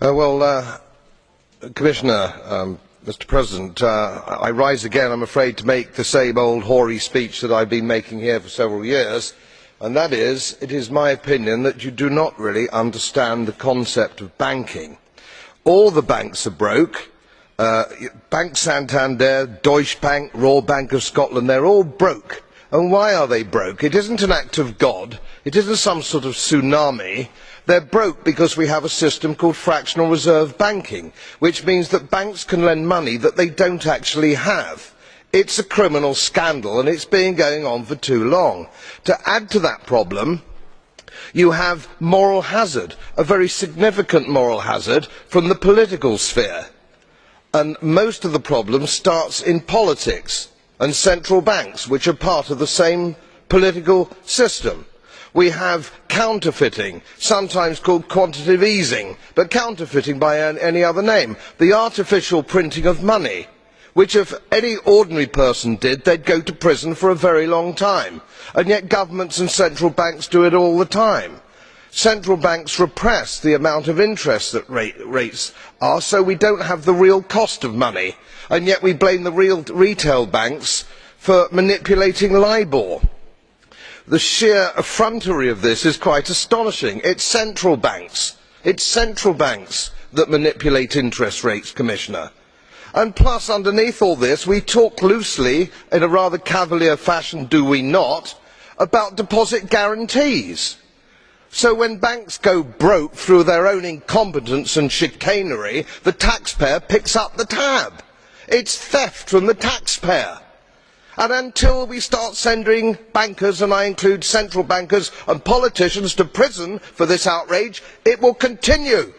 Commissioner, Mr. President, I rise again, I am afraid, to make the same old hoary speech that I have been making here for several years, and that is, it is my opinion that you do not really understand the concept of banking. All the banks are broke. Bank Santander, Deutsche Bank, Royal Bank of Scotland, they are all broke. And why are they broke? It isn't an act of God. It isn't some sort of tsunami. They are broke because we have a system called fractional reserve banking, which means that banks can lend money that they don't actually have. It's a criminal scandal, and it's been going on for too long. To add to that problem, you have moral hazard, a very significant moral hazard from the political sphere. And most of the problem starts in politics and central banks, which are part of the same political system. We have counterfeiting, sometimes called quantitative easing, but counterfeiting by any other name. The artificial printing of money, which if any ordinary person did, they'd go to prison for a very long time. And yet governments and central banks do it all the time. Central banks repress the amount of interest that rates are, so we don't have the real cost of money. And yet we blame the retail banks for manipulating LIBOR. The sheer effrontery of this is quite astonishing. It's central banks that manipulate interest rates, Commissioner. And plus, underneath all this, we talk loosely, in a rather cavalier fashion, do we not, about deposit guarantees. So when banks go broke through their own incompetence and chicanery, the taxpayer picks up the tab. It's theft from the taxpayer. And until we start sending bankers, and I include central bankers and politicians, to prison for this outrage, it will continue.